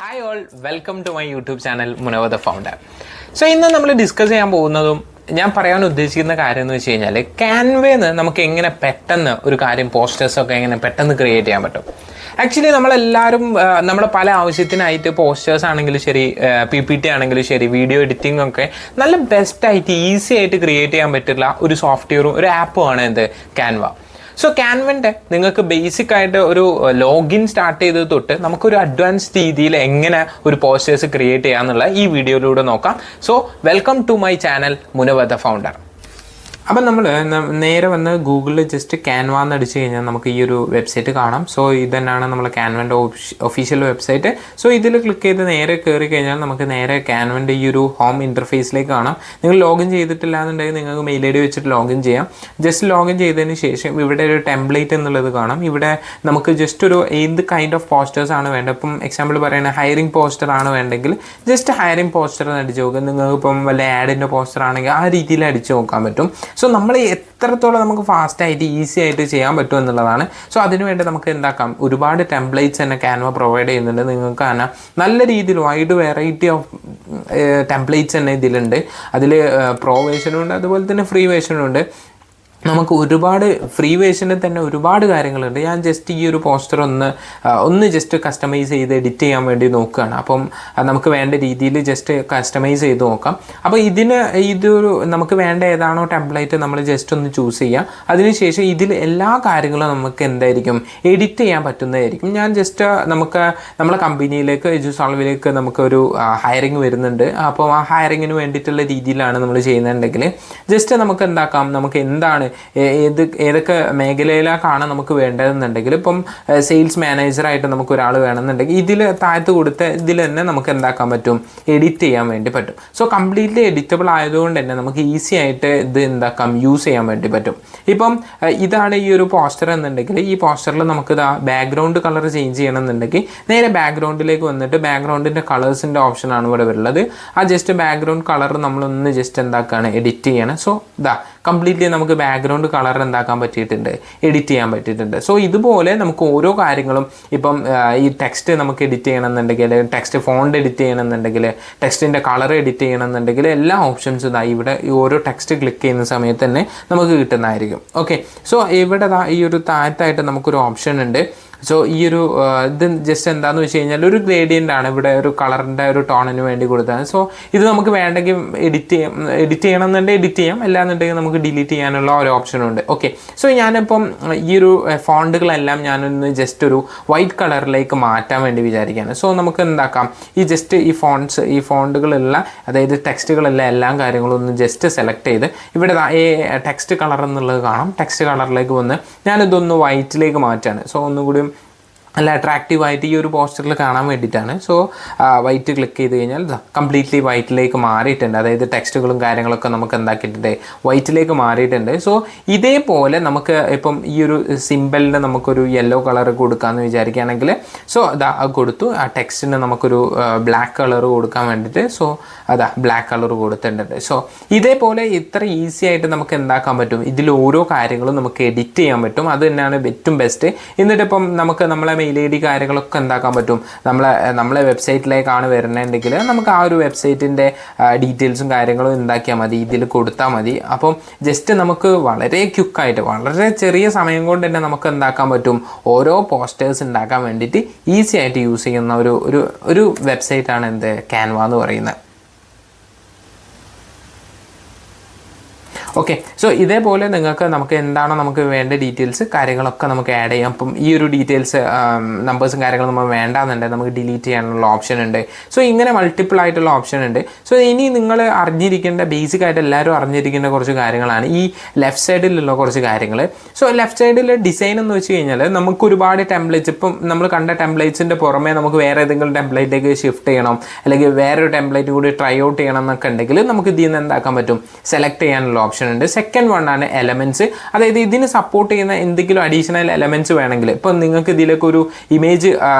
Hi all, welcome to my YouTube channel Munavar the founder. So ഇന്ന് നമ്മൾ discuss ചെയ്യാൻ പോകുന്നതും ഞാൻ പറയാൻ ഉദ്ദേശിക്കുന്ന കാര്യം എന്ന് വെച്ച് കഴിഞ്ഞാൽ ക്യാൻവയിൽ നമുക്ക് എങ്ങനെ പെട്ടെന്ന് ഒരു കാര്യം പോസ്റ്റേഴ്സൊക്കെ എങ്ങനെ പെട്ടെന്ന് ക്രിയേറ്റ് ചെയ്യാൻ പറ്റും. ആക്ച്വലി നമ്മളെല്ലാവരും നമ്മുടെ പല ആവശ്യത്തിനായിട്ട് പോസ്റ്റേഴ്സ് ആണെങ്കിലും ശരി, PPT ആണെങ്കിലും ശരി, വീഡിയോ എഡിറ്റിംഗ് ഒക്കെ നല്ല ബെസ്റ്റായിട്ട് ഈസി ആയിട്ട് ക്രിയേറ്റ് ചെയ്യാൻ പറ്റുള്ള ഒരു സോഫ്റ്റ്വെയറും ഒരു ആപ്പുമാണ് എന്ത് ക്യാൻവ. സോ ക്യാൻവൻ്റെ നിങ്ങൾക്ക് ബേസിക് ആയിട്ട് ഒരു ലോഗിൻ സ്റ്റാർട്ട് ചെയ്തത് തൊട്ട് നമുക്കൊരു അഡ്വാൻസ്ഡ് രീതിയിൽ എങ്ങനെ ഒരു പോസ്റ്റേഴ്സ് ക്രിയേറ്റ് ചെയ്യാമെന്നുള്ള ഈ വീഡിയോയിലൂടെ നോക്കാം. So welcome to my channel Munavar the founder. അപ്പം നമ്മൾ നേരെ വന്ന് ഗൂഗിളിൽ ജസ്റ്റ് ക്യാൻവ എന്ന് അടിച്ചു കഴിഞ്ഞാൽ നമുക്ക് ഈ ഒരു വെബ്സൈറ്റ് കാണാം. സോ ഇത് തന്നെയാണ് നമ്മളെ ക്യാൻവൻ്റെ ഒഫീഷ്യൽ വെബ്സൈറ്റ്. സോ ഇതിൽ ക്ലിക്ക് ചെയ്ത് നേരെ കയറി കഴിഞ്ഞാൽ നമുക്ക് നേരെ ക്യാൻവൻ്റെ ഈ ഒരു ഹോം ഇൻ്റർഫേസിലേക്ക് കാണാം. നിങ്ങൾ ലോഗിൻ ചെയ്തിട്ടില്ല എന്നുണ്ടെങ്കിൽ നിങ്ങൾക്ക് മെയിൽ ID വെച്ചിട്ട് ലോഗിൻ ചെയ്യാം. ജസ്റ്റ് ലോഗിൻ ചെയ്തതിന് ശേഷം ഇവിടെ ഒരു ടെംപ്ലേറ്റ് എന്നുള്ളത് കാണാം. ഇവിടെ നമുക്ക് ജസ്റ്റ് ഒരു എന്ത് കൈൻഡ് ഓഫ് പോസ്റ്റേഴ്സ് ആണ് വേണ്ടത്. ഇപ്പം എക്സാമ്പിൾ പറയുന്നത് ഹയറിംഗ് പോസ്റ്റർ ആണ് വേണ്ടെങ്കിൽ ജസ്റ്റ് ഹയറിംഗ് പോസ്റ്റർ എന്ന് അടിച്ച് നോക്കുക. നിങ്ങൾക്ക് ഇപ്പം വല്ല ആഡിൻ്റെ പോസ്റ്റർ ആണെങ്കിൽ ആ രീതിയിൽ അടിച്ച് നോക്കാൻ പറ്റും. സോ നമ്മൾ എത്രത്തോളം നമുക്ക് ഫാസ്റ്റായിട്ട് ഈസി ആയിട്ട് ചെയ്യാൻ പറ്റും എന്നുള്ളതാണ്. സോ അതിനുവേണ്ടി നമുക്ക് എന്താക്കാം, ഒരുപാട് ടെംപ്ലേറ്റ്സ് തന്നെ ക്യാൻവ പ്രൊവൈഡ് ചെയ്യുന്നുണ്ട്. നിങ്ങൾക്ക് തന്നെ നല്ല രീതിയിൽ വൈഡ് വെറൈറ്റി ഓഫ് ടെംപ്ലേറ്റ്സ് തന്നെ ഇതിലുണ്ട്. അതിൽ പ്രോ വേർഷനും ഉണ്ട്, അതുപോലെ തന്നെ ഫ്രീ വേർഷനും ഉണ്ട്. നമുക്ക് ഒരുപാട് ഫ്രീ വേർഷനിൽ തന്നെ ഒരുപാട് കാര്യങ്ങളുണ്ട്. ഞാൻ ജസ്റ്റ് ഈ ഒരു പോസ്റ്റർ ഒന്ന് ജസ്റ്റ് കസ്റ്റമൈസ് ചെയ്ത് എഡിറ്റ് ചെയ്യാൻ വേണ്ടി നോക്കുകയാണ്. അപ്പം നമുക്ക് വേണ്ട രീതിയിൽ ജസ്റ്റ് കസ്റ്റമൈസ് ചെയ്ത് നോക്കാം. അപ്പോൾ ഇതൊരു നമുക്ക് വേണ്ട ഏതാണോ ടെംപ്ലേറ്റ് നമ്മൾ ജസ്റ്റ് ഒന്ന് ചൂസ് ചെയ്യുക. അതിനുശേഷം ഇതിൽ എല്ലാ കാര്യങ്ങളും നമുക്ക് എന്തായിരിക്കും എഡിറ്റ് ചെയ്യാൻ പറ്റുന്നതായിരിക്കും. ഞാൻ ജസ്റ്റ് നമ്മളെ കമ്പനിയിലേക്ക് എജുസോൾവിലേക്ക് നമുക്കൊരു ഹയറിങ് വരുന്നുണ്ട്. അപ്പോൾ ആ ഹയറിങ്ങിന് വേണ്ടിയിട്ടുള്ള രീതിയിലാണ് നമ്മൾ ചെയ്യുന്നുണ്ടെങ്കിൽ ജസ്റ്റ് നമുക്ക് എന്താക്കാം, നമുക്ക് എന്താണ് ഏതൊക്കെ മേഖലയിലേക്കാണ് നമുക്ക് വേണ്ടതെന്നുണ്ടെങ്കിൽ ഇപ്പം സെയിൽസ് മാനേജറായിട്ട് നമുക്ക് ഒരാൾ വേണമെന്നുണ്ടെങ്കിൽ ഇതിൽ താഴത്ത് കൊടുത്ത ഇതിൽ തന്നെ നമുക്ക് എന്താക്കാൻ പറ്റും, എഡിറ്റ് ചെയ്യാൻ വേണ്ടി പറ്റും. സോ കംപ്ലീറ്റ്ലി എഡിറ്റബിൾ ആയതുകൊണ്ട് തന്നെ നമുക്ക് ഈസി ആയിട്ട് ഇത് എന്താക്കാം യൂസ് ചെയ്യാൻ വേണ്ടി പറ്റും. ഇപ്പം ഇതാണ് ഈ ഒരു പോസ്റ്റർ എന്നുണ്ടെങ്കിൽ ഈ പോസ്റ്ററിൽ നമുക്ക് ബാക്ക്ഗ്രൗണ്ട് കളർ ചേഞ്ച് ചെയ്യണമെന്നുണ്ടെങ്കിൽ നേരെ ബാക്ക്ഗ്രൗണ്ടിലേക്ക് വന്നിട്ട് ബാക്ക്ഗ്രൗണ്ടിൻ്റെ കളേഴ്സിൻ്റെ ഓപ്ഷനാണ് ഇവിടെ വരുന്നത്. ആ ജസ്റ്റ് ബാക്ക്ഗ്രൗണ്ട് കളർ നമ്മളൊന്ന് ജസ്റ്റ് എന്താക്കുകയാണ് എഡിറ്റ് ചെയ്യണം. സോ കംപ്ലീറ്റ്ലി നമുക്ക് ബാക്ക്ഗ്രൗണ്ട് കളർ എന്താക്കാൻ പറ്റിയിട്ടുണ്ട്, എഡിറ്റ് ചെയ്യാൻ പറ്റിയിട്ടുണ്ട്. സോ ഇതുപോലെ നമുക്ക് ഓരോ കാര്യങ്ങളും ഇപ്പം ഈ ടെക്സ്റ്റ് നമുക്ക് എഡിറ്റ് ചെയ്യണമെന്നുണ്ടെങ്കിൽ, ടെക്സ്റ്റ് ഫോണ്ട് എഡിറ്റ് ചെയ്യണമെന്നുണ്ടെങ്കിൽ, ടെക്സ്റ്റിൻ്റെ കളർ എഡിറ്റ് ചെയ്യണമെന്നുണ്ടെങ്കിൽ എല്ലാ ഓപ്ഷൻസും ഇവിടെ ഈ ഓരോ ടെക്സ്റ്റ് ക്ലിക്ക് ചെയ്യുന്ന സമയത്ത് തന്നെ നമുക്ക് കിട്ടുന്നതായിരിക്കും. ഓക്കെ, സോ ഇവിടെ ഈ ഒരു താഴത്തായിട്ട് നമുക്കൊരു ഓപ്ഷൻ ഉണ്ട്. സോ ഈ ഒരു ഇത് ജസ്റ്റ് എന്താണെന്ന് വെച്ച് കഴിഞ്ഞാൽ ഒരു ഗ്രേഡിയൻ്റ് ആണ് ഇവിടെ ഒരു കളറിൻ്റെ ഒരു ടോണിന് വേണ്ടി കൊടുത്തത്. സോ ഇത് നമുക്ക് വേണ്ടെങ്കിൽ എഡിറ്റ് ചെയ്യണമെന്നുണ്ടെങ്കിൽ എഡിറ്റ് ചെയ്യാം, അല്ലാന്നുണ്ടെങ്കിൽ നമുക്ക് ഡിലീറ്റ് ചെയ്യാനുള്ള ഒരു ഓപ്ഷനുണ്ട്. ഓക്കെ, സോ ഞാനിപ്പം ഈ ഒരു ഫോണ്ടുകളെല്ലാം ഞാനൊന്ന് ജസ്റ്റ് ഒരു വൈറ്റ് കളറിലേക്ക് മാറ്റാൻ വേണ്ടി വിചാരിക്കുകയാണ്. സോ നമുക്ക് എന്താക്കാം, ഈ ജസ്റ്റ് ഈ ഫോണ്ടുകളുള്ള അതായത് ടെക്സ്റ്റുകളുള്ള എല്ലാ കാര്യങ്ങളും ഒന്ന് ജസ്റ്റ് സെലക്ട് ചെയ്ത് ഇവിടെ ടെക്സ്റ്റ് കളർ എന്നുള്ളത് കാണാം. ടെക്സ്റ്റ് കളറിലേക്ക് വന്ന് ഞാനിതൊന്ന് വൈറ്റിലേക്ക് മാറ്റാണ്. സോ ഒന്നുകൂടി നല്ല അട്രാക്റ്റീവായിട്ട് ഈ ഒരു പോസ്റ്ററിൽ കാണാൻ വേണ്ടിയിട്ടാണ്. സോ വൈറ്റ് ക്ലിക്ക് ചെയ്ത് കഴിഞ്ഞാൽ കംപ്ലീറ്റ്ലി വൈറ്റിലേക്ക് മാറിയിട്ടുണ്ട്. അതായത് ടെക്സ്റ്റുകളും കാര്യങ്ങളൊക്കെ നമുക്ക് എന്താക്കിയിട്ടുണ്ട്, വൈറ്റിലേക്ക് മാറിയിട്ടുണ്ട്. സോ ഇതേപോലെ നമുക്ക് ഇപ്പം ഈ ഒരു സിമ്പലിന് നമുക്കൊരു യെല്ലോ കളർ കൊടുക്കാമെന്ന് വിചാരിക്കുകയാണെങ്കിൽ സോ കൊടുത്തു. ആ ടെക്സ്റ്റിന് നമുക്കൊരു ബ്ലാക്ക് കളർ കൊടുക്കാൻ വേണ്ടിയിട്ട് സോ ബ്ലാക്ക് കളർ കൊടുത്തിട്ടുണ്ട്. സോ ഇതേപോലെ ഇത്ര ഈസി ആയിട്ട് നമുക്ക് എന്താക്കാൻ പറ്റും, ഇതിൽ ഓരോ കാര്യങ്ങളും നമുക്ക് എഡിറ്റ് ചെയ്യാൻ പറ്റും. അത് തന്നെയാണ് ഏറ്റവും ബെസ്റ്റ്. എന്നിട്ടിപ്പം നമുക്ക് നമ്മളെ മെയിൽ ID കാര്യങ്ങളൊക്കെ എന്താക്കാൻ പറ്റും, നമ്മളെ വെബ്സൈറ്റിലേക്കാണ് വരുന്നതെങ്കിൽ നമുക്ക് ആ ഒരു വെബ്സൈറ്റിൻ്റെ ഡീറ്റെയിൽസും കാര്യങ്ങളും എന്താക്കിയാൽ മതി, ഇതിൽ കൊടുത്താൽ മതി. അപ്പം ജസ്റ്റ് നമുക്ക് വളരെ ക്വിക്കായിട്ട് വളരെ ചെറിയ സമയം കൊണ്ട് തന്നെ നമുക്ക് എന്താക്കാൻ പറ്റും, ഓരോ പോസ്റ്റേഴ്സ് ഉണ്ടാക്കാൻ വേണ്ടിയിട്ട് ഈസി ആയിട്ട് യൂസ് ചെയ്യുന്ന ഒരു വെബ്സൈറ്റാണ് എന്ത് ക്യാൻവ എന്ന് പറയുന്നത്. ഓക്കെ, സോ ഇതേപോലെ നമുക്ക് എന്താണോ നമുക്ക് വേണ്ട ഡീറ്റെയിൽസ് കാര്യങ്ങളൊക്കെ നമുക്ക് ആഡ് ചെയ്യാം. അപ്പം ഈ ഒരു ഡീറ്റെയിൽസ് നമ്പേഴ്സും കാര്യങ്ങളും നമ്മൾ വേണ്ടാന്നുണ്ടെങ്കിൽ നമുക്ക് ഡിലീറ്റ് ചെയ്യാനുള്ള ഓപ്ഷൻ ഉണ്ട്. സോ ഇങ്ങനെ മൾട്ടിപ്പിൾ ആയിട്ടുള്ള ഓപ്ഷൻ ഉണ്ട്. സോ ഇനി നിങ്ങൾ അറിഞ്ഞിരിക്കേണ്ട ബേസിക് ആയിട്ട് എല്ലാവരും അറിഞ്ഞിരിക്കേണ്ട കുറച്ച് കാര്യങ്ങളാണ് ഈ ലെഫ്റ്റ് സൈഡിലുള്ള കുറച്ച് കാര്യങ്ങൾ. സോ ലെഫ്റ്റ് സൈഡിൽ ഡിസൈൻ എന്ന് വെച്ച് കഴിഞ്ഞാൽ നമുക്ക് ഒരുപാട് ടെംപ്ലേറ്റ്സ് ഇപ്പം നമ്മൾ കണ്ട ടെംപ്ലേറ്റ്സിൻ്റെ പുറമെ നമുക്ക് വേറെ ഏതെങ്കിലും ടെംപ്ലേറ്റിലേക്ക് ഷിഫ്റ്റ് ചെയ്യണം, അല്ലെങ്കിൽ വേറൊരു ടെംപ്ലേറ്റ് കൂടി ട്രൈ ഔട്ട് ചെയ്യണം എന്നൊക്കെ ഉണ്ടെങ്കിൽ നമുക്ക് ഇതിൽ നിന്ന് എന്താക്കാൻ പറ്റും, സെലക്ട് ചെയ്യാനുള്ള ഓപ്ഷൻ ഉണ്ട്. സെക്കൻഡ് വൺ ആണ് എലമെൻറ്റ്സ്. അതായത് ഇതിന് സപ്പോർട്ട് ചെയ്യുന്ന എന്തെങ്കിലും അഡീഷണൽ എലമെൻറ്റ്സ് വേണമെങ്കിൽ, ഇപ്പം നിങ്ങൾക്ക് ഇതിലേക്ക് ഒരു ഇമേജ്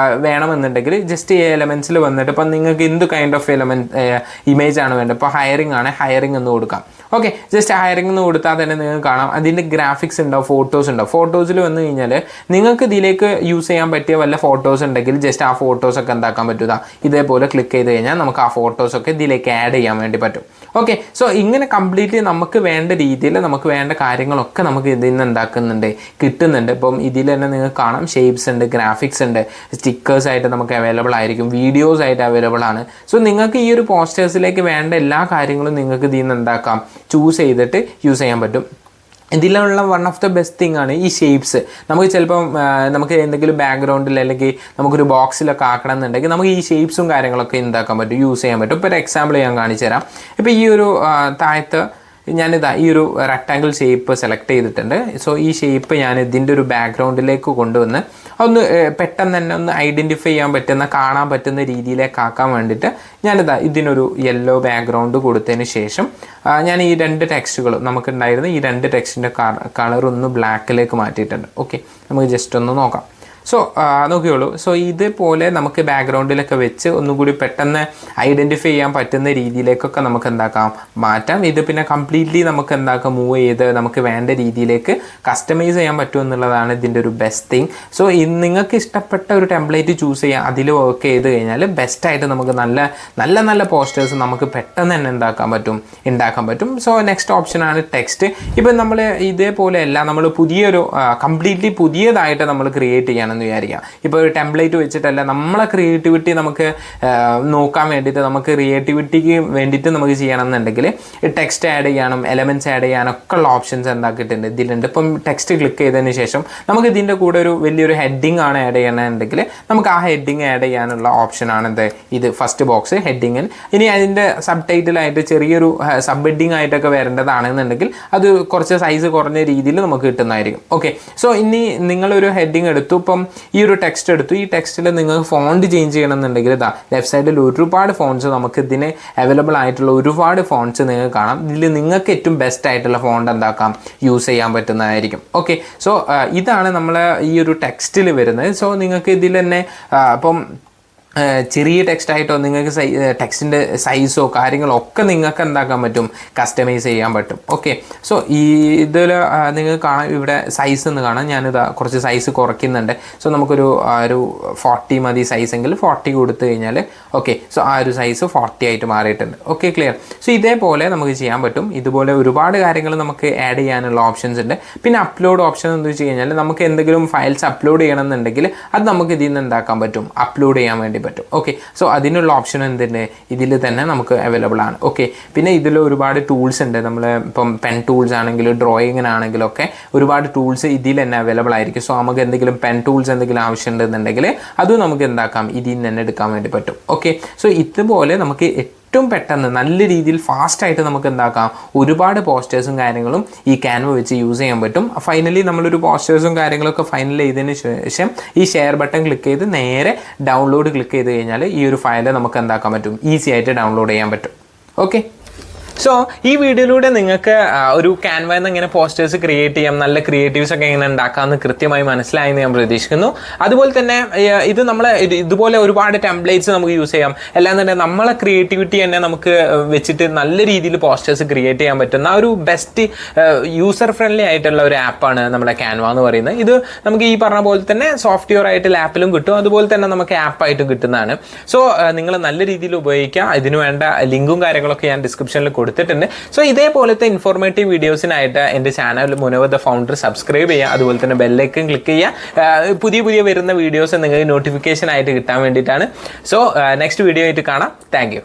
വേണമെന്നുണ്ടെങ്കിൽ ജസ്റ്റ് ഈ എലമെൻറ്റ്സിൽ വന്നിട്ട് ഇപ്പം നിങ്ങൾക്ക് എന്ത് കൈൻഡ് ഓഫ് ഇമേജ് ആണ് വേണ്ടത്. ഇപ്പോൾ ഹയറിംഗ് ആണ്, ഹയറിംഗ് എന്ന് കൊടുക്കാം. ഓക്കെ, ജസ്റ്റ് ഹയറിംഗ് എന്ന് കൊടുത്താൽ തന്നെ നിങ്ങൾക്ക് കാണാം അതിൻ്റെ ഗ്രാഫിക്സ് ഉണ്ടാവും, ഫോട്ടോസ് ഉണ്ടാവും. ഫോട്ടോസിൽ വന്നു കഴിഞ്ഞാൽ നിങ്ങൾക്ക് ഇതിലേക്ക് യൂസ് ചെയ്യാൻ പറ്റിയ വല്ല ഫോട്ടോസ് ഉണ്ടെങ്കിൽ ജസ്റ്റ് ആ ഫോട്ടോസൊക്കെ എന്താക്കാൻ പറ്റുക, ഇതേപോലെ ക്ലിക്ക് ചെയ്ത് കഴിഞ്ഞാൽ നമുക്ക് ആ ഫോട്ടോസൊക്കെ ഇതിലേക്ക് ആഡ് ചെയ്യാൻ വേണ്ടി പറ്റും. ഓക്കെ, സോ ഇങ്ങനെ കംപ്ലീറ്റ്ലി നമുക്ക് വേണ്ട രീതിയിൽ നമുക്ക് വേണ്ട കാര്യങ്ങളൊക്കെ നമുക്ക് ഇതിൽ നിന്ന് എന്താക്കുന്നുണ്ട്, കിട്ടുന്നുണ്ട്. ഇപ്പം ഇതിൽ തന്നെ നിങ്ങൾക്ക് കാണാം ഷേപ്സ് ഉണ്ട്, ഗ്രാഫിക്സ് ഉണ്ട്, സ്റ്റിക്കേഴ്സ് ആയിട്ട് നമുക്ക് അവൈലബിൾ ആയിരിക്കും, വീഡിയോസ് ആയിട്ട് അവൈലബിൾ ആണ്. സോ നിങ്ങൾക്ക് ഈ ഒരു പോസ്റ്റേഴ്സിലേക്ക് വേണ്ട എല്ലാ കാര്യങ്ങളും നിങ്ങൾക്ക് ഇതിൽ നിന്ന് എന്താക്കാം, ചൂസ് ചെയ്തിട്ട് യൂസ് ചെയ്യാൻ പറ്റും. ഇതിലുള്ള one of the best thing ആണ് ഈ ഷേപ്സ്. നമുക്ക് ചിലപ്പം നമുക്ക് എന്തെങ്കിലും ബാക്ക്ഗ്രൗണ്ടിൽ അല്ലെങ്കിൽ നമുക്കൊരു ബോക്സിലൊക്കെ ആക്കണം എന്നുണ്ടെങ്കിൽ നമുക്ക് ഈ ഷേപ്സും കാര്യങ്ങളൊക്കെ എന്താക്കാൻ പറ്റും, യൂസ് ചെയ്യാൻ പറ്റും. ഇപ്പോൾ ഒരു എക്സാമ്പിൾ ഞാൻ കാണിച്ചു തരാം. ഇപ്പോൾ ഈ ഒരു താഴത്ത് ഞാനിതാ ഈ ഒരു റെക്ടാങ്കിൾ ഷേപ്പ് സെലക്ട് ചെയ്തിട്ടുണ്ട്. സോ ഈ ഷേപ്പ് ഞാൻ ഇതിൻ്റെ ഒരു ബാക്ക്ഗ്രൗണ്ടിലേക്ക് കൊണ്ടുവന്ന് ഒന്ന് പെട്ടെന്ന് തന്നെ ഒന്ന് ഐഡൻറ്റിഫൈ ചെയ്യാൻ പറ്റുന്ന, കാണാൻ പറ്റുന്ന രീതിയിലേക്ക് ആക്കാൻ വേണ്ടിയിട്ട് ഞാനിതാ ഇതിനൊരു യെല്ലോ ബാക്ക്ഗ്രൗണ്ട് കൊടുത്തതിന് ശേഷം ഞാൻ ഈ രണ്ട് ടെക്സ്റ്റുകൾ നമുക്കുണ്ടായിരുന്ന ഈ രണ്ട് ടെക്സ്റ്റിൻ്റെ കളർ ഒന്ന് ബ്ലാക്കിലേക്ക് മാറ്റിയിട്ടുണ്ട്. ഓക്കെ, നമുക്ക് ജസ്റ്റ് ഒന്ന് നോക്കാം. സോ നോക്കിയോളൂ. സോ ഇതുപോലെ നമുക്ക് ബാക്ക്ഗ്രൗണ്ടിലൊക്കെ വെച്ച് ഒന്നുകൂടി പെട്ടെന്ന് ഐഡൻറ്റിഫൈ ചെയ്യാൻ പറ്റുന്ന രീതിയിലേക്കൊക്കെ നമുക്ക് എന്താക്കാം, മാറ്റാം. ഇത് പിന്നെ കംപ്ലീറ്റ്ലി നമുക്ക് എന്താക്കാം, മൂവ് ചെയ്ത് നമുക്ക് വേണ്ട രീതിയിലേക്ക് കസ്റ്റമൈസ് ചെയ്യാൻ പറ്റും എന്നുള്ളതാണ് ഇതിൻ്റെ ഒരു ബെസ്റ്റ് തിങ്. സോ നിങ്ങൾക്ക് ഇഷ്ടപ്പെട്ട ഒരു ടെംപ്ലേറ്റ് ചൂസ് ചെയ്യാം, അതിൽ വർക്ക് ചെയ്ത് കഴിഞ്ഞാൽ ബെസ്റ്റായിട്ട് നമുക്ക് നല്ല നല്ല നല്ല പോസ്റ്റേഴ്സ് നമുക്ക് പെട്ടെന്ന് തന്നെ ഉണ്ടാക്കാൻ പറ്റും. സോ നെക്സ്റ്റ് ഓപ്ഷനാണ് ടെക്സ്റ്റ്. ഇപ്പം നമ്മൾ ഇതേപോലെയല്ല, നമ്മൾ പുതിയൊരു കംപ്ലീറ്റ്ലി പുതിയതായിട്ട് നമ്മൾ ക്രിയേറ്റ് ചെയ്യണം വിചാരിക്കാം. ഇപ്പോൾ ഒരു ടെംപ്ലേറ്റ് വെച്ചിട്ടല്ല, നമ്മളെ ക്രിയേറ്റിവിറ്റി നമുക്ക് നോക്കാൻ വേണ്ടിയിട്ട്, നമുക്ക് ക്രിയേറ്റിവിറ്റിക്ക് വേണ്ടിയിട്ട് നമുക്ക് ചെയ്യണമെന്നുണ്ടെങ്കിൽ ടെക്സ്റ്റ് ആഡ് ചെയ്യാനും എലമെൻറ്റ്സ് ആഡ് ചെയ്യാനൊക്കെ ഉള്ള ഓപ്ഷൻസ് എന്താക്കിയിട്ടുണ്ട് ഇതിലുണ്ട്. ഇപ്പം ടെക്സ്റ്റ് ക്ലിക്ക് ചെയ്തതിന് ശേഷം നമുക്ക് ഇതിൻ്റെ കൂടെ ഒരു വലിയൊരു ഹെഡിങ് ആണ് ആഡ് ചെയ്യണമെന്നുണ്ടെങ്കിൽ നമുക്ക് ആ ഹെഡിങ് ആഡ് ചെയ്യാനുള്ള ഓപ്ഷനാണ് ഇത് ഫസ്റ്റ് ബോക്സ് ഹെഡിങ്ങിൽ. ഇനി അതിൻ്റെ സബ് ടൈറ്റിലായിട്ട് ചെറിയൊരു സബ് ഹെഡിങ് ആയിട്ടൊക്കെ വരേണ്ടതാണെന്നുണ്ടെങ്കിൽ അത് കുറച്ച് സൈസ് കുറഞ്ഞ രീതിയിൽ നമുക്ക് കിട്ടുന്നതായിരിക്കും. ഓക്കെ, സോ ഇനി നിങ്ങളൊരു ഹെഡിങ് എടുത്തു, ഇപ്പം ഈ ഒരു ടെക്സ്റ്റ് എടുത്തു, ഈ ടെക്സ്റ്റിൽ നിങ്ങൾക്ക് ഫോണ്ട് ചേഞ്ച് ചെയ്യണമെന്നുണ്ടെങ്കിൽ ഇതാ ലെഫ്റ്റ് സൈഡിൽ ഒരുപാട് ഫോണ്ട്സ് നമുക്ക് ഇതിന് അവൈലബിൾ ആയിട്ടുള്ള ഒരുപാട് ഫോണ്ട്സ് നിങ്ങൾക്ക് കാണാം. ഇതിൽ നിങ്ങൾക്ക് ഏറ്റവും ബെസ്റ്റ് ആയിട്ടുള്ള ഫോണ്ട് എന്താക്കാം, യൂസ് ചെയ്യാൻ പറ്റുന്നതായിരിക്കും. ഓക്കെ, സോ ഇതാണ് നമ്മൾ ഈ ഒരു ടെക്സ്റ്റിൽ വരുന്നത്. സോ നിങ്ങൾക്ക് ഇതിൽ തന്നെ ഇപ്പം ചെറിയ ടെക്സ്റ്റായിട്ടോ നിങ്ങൾക്ക് ടെക്സ്റ്റിൻ്റെ സൈസോ കാര്യങ്ങളോ ഒക്കെ നിങ്ങൾക്ക് എന്താക്കാൻ പറ്റും, കസ്റ്റമൈസ് ചെയ്യാൻ പറ്റും. ഓക്കെ, സോ ഇതിൽ നിങ്ങൾക്ക് കാണാം ഇവിടെ സൈസ് എന്ന് കാണാം. ഞാനിതാ കുറച്ച് സൈസ് കുറയ്ക്കുന്നുണ്ട്. സോ നമുക്കൊരു 40 മതി സൈസെങ്കിൽ 40 കൊടുത്തു കഴിഞ്ഞാൽ ഓക്കെ, സോ ആ ഒരു സൈസ് 40 ആയിട്ട് മാറിയിട്ടുണ്ട്. Okay, clear. സോ ഇതേപോലെ നമുക്ക് ചെയ്യാൻ പറ്റും. ഇതുപോലെ ഒരുപാട് കാര്യങ്ങൾ നമുക്ക് ആഡ് ചെയ്യാനുള്ള ഓപ്ഷൻസ് ഉണ്ട്. പിന്നെ അപ്ലോഡ് ഓപ്ഷൻ എന്ന് വെച്ച് കഴിഞ്ഞാൽ നമുക്ക് എന്തെങ്കിലും ഫയൽസ് അപ്ലോഡ് ചെയ്യണമെന്നുണ്ടെങ്കിൽ അത് നമുക്ക് ഇതിൽ നിന്ന് എന്താക്കാൻ പറ്റും, അപ്ലോഡ് ചെയ്യാൻ വേണ്ടി പറ്റും. ഓക്കെ, സോ അതിനുള്ള ഓപ്ഷൻ എന്തുണ്ട്, ഇതിൽ തന്നെ നമുക്ക് അവൈലബിൾ ആണ്. ഓക്കെ, പിന്നെ ഇതിൽ ഒരുപാട് ടൂൾസ് ഉണ്ട്. നമ്മൾ ഇപ്പം പെൻ ടൂൾസ് ആണെങ്കിലും ഡ്രോയിങ്ങിനാണെങ്കിലും ഒക്കെ ഒരുപാട് ടൂൾസ് ഇതിൽ തന്നെ അവൈലബിൾ ആയിരിക്കും. സോ നമുക്ക് എന്തെങ്കിലും പെൻ ടൂൾസ് എന്തെങ്കിലും ആവശ്യമുണ്ടെന്നുണ്ടെങ്കിൽ അതും നമുക്ക് എന്താക്കാം, ഇതിൽ നിന്ന് തന്നെ എടുക്കാൻ വേണ്ടി പറ്റും. ഓക്കെ, സോ ഇതുപോലെ നമുക്ക് ഏറ്റവും പെട്ടെന്ന് നല്ല രീതിയിൽ ഫാസ്റ്റായിട്ട് നമുക്ക് എന്താക്കാം, ഒരുപാട് പോസ്റ്റേഴ്സും കാര്യങ്ങളും ഈ ക്യാൻവ വെച്ച് യൂസ് ചെയ്യാൻ പറ്റും. ഫൈനലി നമ്മളൊരു പോസ്റ്റേഴ്സും കാര്യങ്ങളൊക്കെ ഫൈനൽ ചെയ്തതിന് ശേഷം ഈ ഷെയർ ബട്ടൺ ക്ലിക്ക് ചെയ്ത് നേരെ ഡൗൺലോഡ് ക്ലിക്ക് ചെയ്ത് കഴിഞ്ഞാൽ ഈ ഒരു ഫയൽ നമുക്ക് എന്താക്കാൻ പറ്റും, ഈസി ആയിട്ട് ഡൗൺലോഡ് ചെയ്യാൻ പറ്റും. ഓക്കെ, സോ ഈ വീഡിയോയിലൂടെ നിങ്ങൾക്ക് ഒരു ക്യാൻവയിൽ നിന്ന് എങ്ങനെ പോസ്റ്റേഴ്സ് ക്രിയേറ്റ് ചെയ്യാം, നല്ല ക്രിയേറ്റീവ്സ് ഒക്കെ എങ്ങനെ ഉണ്ടാക്കാമെന്ന് കൃത്യമായി മനസ്സിലായെന്ന് ഞാൻ പ്രതീക്ഷിക്കുന്നു. അതുപോലെ തന്നെ ഇത് നമ്മൾ ഇതുപോലെ ഒരുപാട് ടെംപ്ലേറ്റ്സ് നമുക്ക് യൂസ് ചെയ്യാം. അല്ലാതെ നമ്മളെ ക്രിയേറ്റിവിറ്റി തന്നെ നമുക്ക് വെച്ചിട്ട് നല്ല രീതിയിൽ പോസ്റ്റേഴ്സ് ക്രിയേറ്റ് ചെയ്യാൻ പറ്റുന്ന ഒരു ബെസ്റ്റ് യൂസർ ഫ്രണ്ട്ലി ആയിട്ടുള്ള ഒരു ആപ്പാണ് നമ്മുടെ ക്യാൻവ എന്ന് പറയുന്നത്. ഇത് നമുക്ക് ഈ പറഞ്ഞ പോലെ തന്നെ സോഫ്റ്റ്വെയർ ആയിട്ട് ലാപ്പിലും കിട്ടും, അതുപോലെ തന്നെ നമുക്ക് ആപ്പായിട്ടും കിട്ടുന്നതാണ്. സോ നിങ്ങൾ നല്ല രീതിയിൽ ഉപയോഗിക്കുക. ഇതിന് വേണ്ട ലിങ്കും കാര്യങ്ങളൊക്കെ ഞാൻ ഡിസ്ക്രിപ്ഷനിൽ കൊടുത്തിട്ടുണ്ട്. സോ ഇതേപോലത്തെ ഇൻഫോർമേറ്റീവ് വീഡിയോസിനായിട്ട് എൻ്റെ channel Munavar the founder subscribe ചെയ്യുക. അതുപോലെ തന്നെ ബെല്ലൈക്കൺ ക്ലിക്ക് ചെയ്യുക. പുതിയ വരുന്ന വീഡിയോസ് നിങ്ങൾക്ക് നോട്ടിഫിക്കേഷൻ ആയിട്ട് കിട്ടാൻ വേണ്ടിയിട്ടാണ്. സോ നെക്സ്റ്റ് വീഡിയോ ആയിട്ട് കാണാം. Thank you.